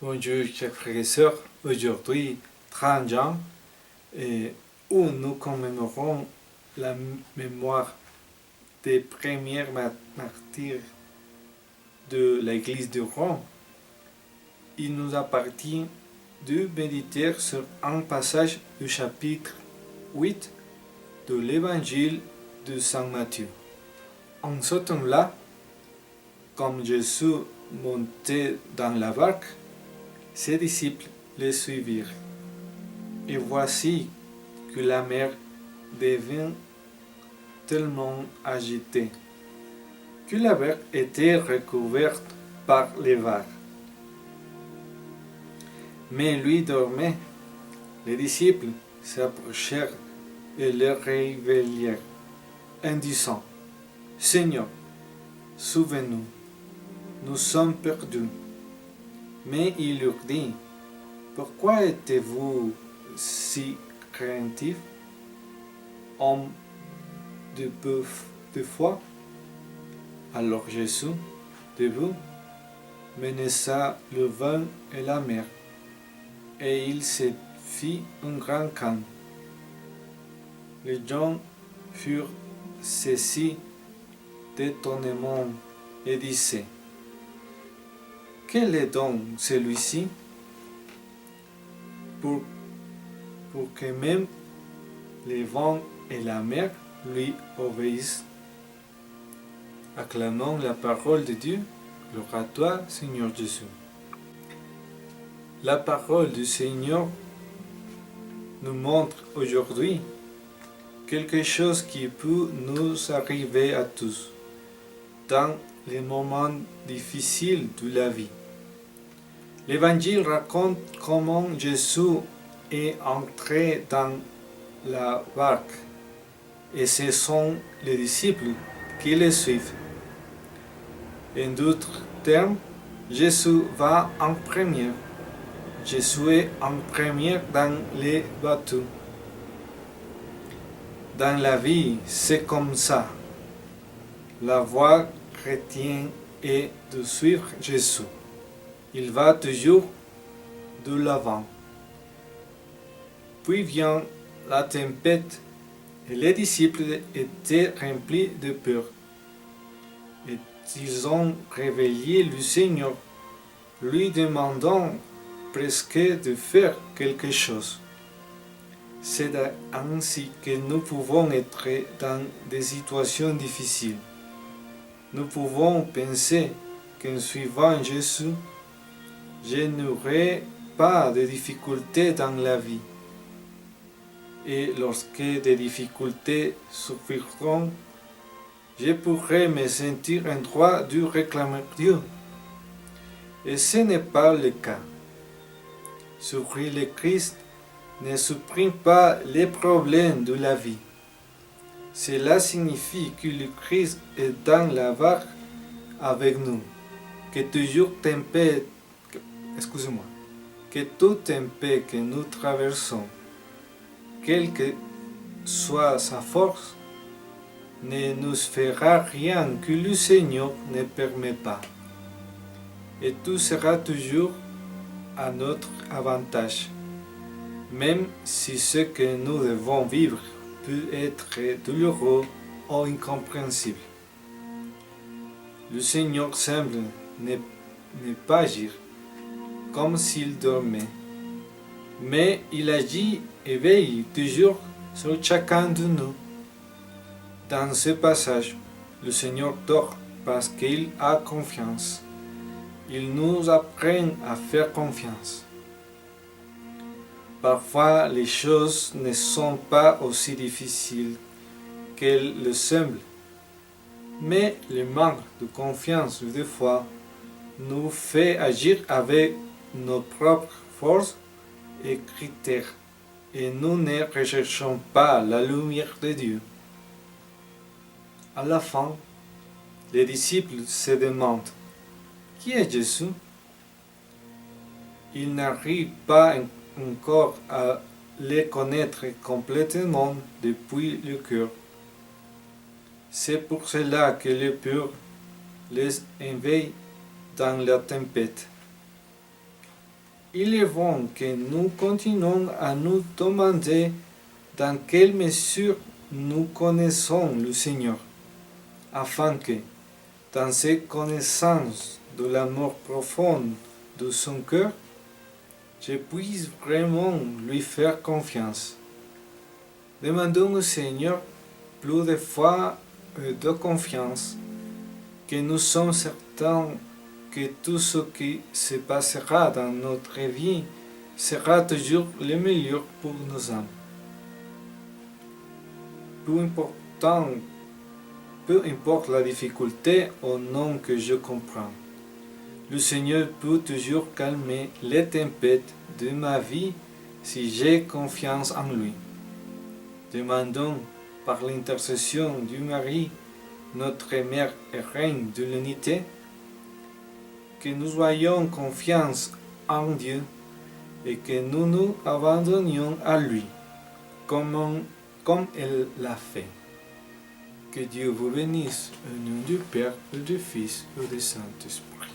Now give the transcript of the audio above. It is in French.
Bonjour chers frères et sœurs, aujourd'hui 30 juin, où nous commémorons la mémoire des premiers martyrs de l'Église de Rome. Il nous appartient de méditer sur un passage du chapitre 8 de l'Évangile de Saint Matthieu. En ce temps-là, comme Jésus montait dans la barque, ses disciples le suivirent. Et voici que la mer devint tellement agitée que la barque était recouverte par les vagues. Mais lui dormait. Les disciples s'approchèrent et le réveillèrent en disant : « Seigneur, sauve-nous, nous sommes perdus. » Mais il leur dit : « Pourquoi êtes-vous si craintifs, homme de peu de foi ?» Alors Jésus, debout, menaça le vent et la mer, et il se fit un grand calme. Les gens furent saisis d'étonnement et disaient : « Quel est donc celui-ci pour que même les vents et la mer lui obéissent ?» Acclamons la parole de Dieu. Gloire à toi, Seigneur Jésus. La parole du Seigneur nous montre aujourd'hui quelque chose qui peut nous arriver à tous dans les moments difficiles de la vie. L'Évangile raconte comment Jésus est entré dans la barque et ce sont les disciples qui le suivent. En d'autres termes, Jésus va en premier. Jésus est en premier dans les bateaux. Dans la vie, c'est comme ça. La voie chrétienne est de suivre Jésus. Il va toujours de l'avant. Puis vient la tempête et les disciples étaient remplis de peur. Et ils ont réveillé le Seigneur, lui demandant presque de faire quelque chose. C'est ainsi que nous pouvons être dans des situations difficiles. Nous pouvons penser qu'en suivant Jésus, je n'aurai pas de difficultés dans la vie. Et lorsque des difficultés surgiront, je pourrai me sentir en droit de réclamer Dieu. Et ce n'est pas le cas. Suivre le Christ ne supprime pas les problèmes de la vie. Cela signifie que le Christ est dans la barque avec nous, que toute tempête que nous traversons, quelle que soit sa force, ne nous fera rien que le Seigneur ne permet pas. Et tout sera toujours à notre avantage, même si ce que nous devons vivre peut être douloureux ou incompréhensible. Le Seigneur semble ne pas agir comme s'il dormait, mais il agit et veille toujours sur chacun de nous. Dans ce passage, le Seigneur dort parce qu'il a confiance. Il nous apprend à faire confiance. Parfois, les choses ne sont pas aussi difficiles qu'elles le semblent, mais le manque de confiance des fois nous fait agir avec nos propres forces et critères, et nous ne recherchons pas la lumière de Dieu. À la fin, les disciples se demandent : qui est Jésus ? Ils n'arrivent pas encore à le connaître complètement depuis le cœur. C'est pour cela que le peur les envahit dans la tempête. il est bon que nous continuons à nous demander dans quelle mesure nous connaissons le Seigneur, afin que, dans cette connaissance de l'amour profond de son cœur, je puisse vraiment lui faire confiance. Demandons au Seigneur plus de foi et de confiance, que nous sommes certains que tout ce qui se passera dans notre vie sera toujours le meilleur pour nos âmes. Peu importe la difficulté ou non que je comprends, le Seigneur peut toujours calmer les tempêtes de ma vie si j'ai confiance en lui. Demandons par l'intercession du Marie, notre Mère et Reine de l'unité, que nous ayons confiance en Dieu et que nous nous abandonnions à lui, comme elle l'a fait. Que Dieu vous bénisse au nom du Père, et du Fils et du Saint-Esprit.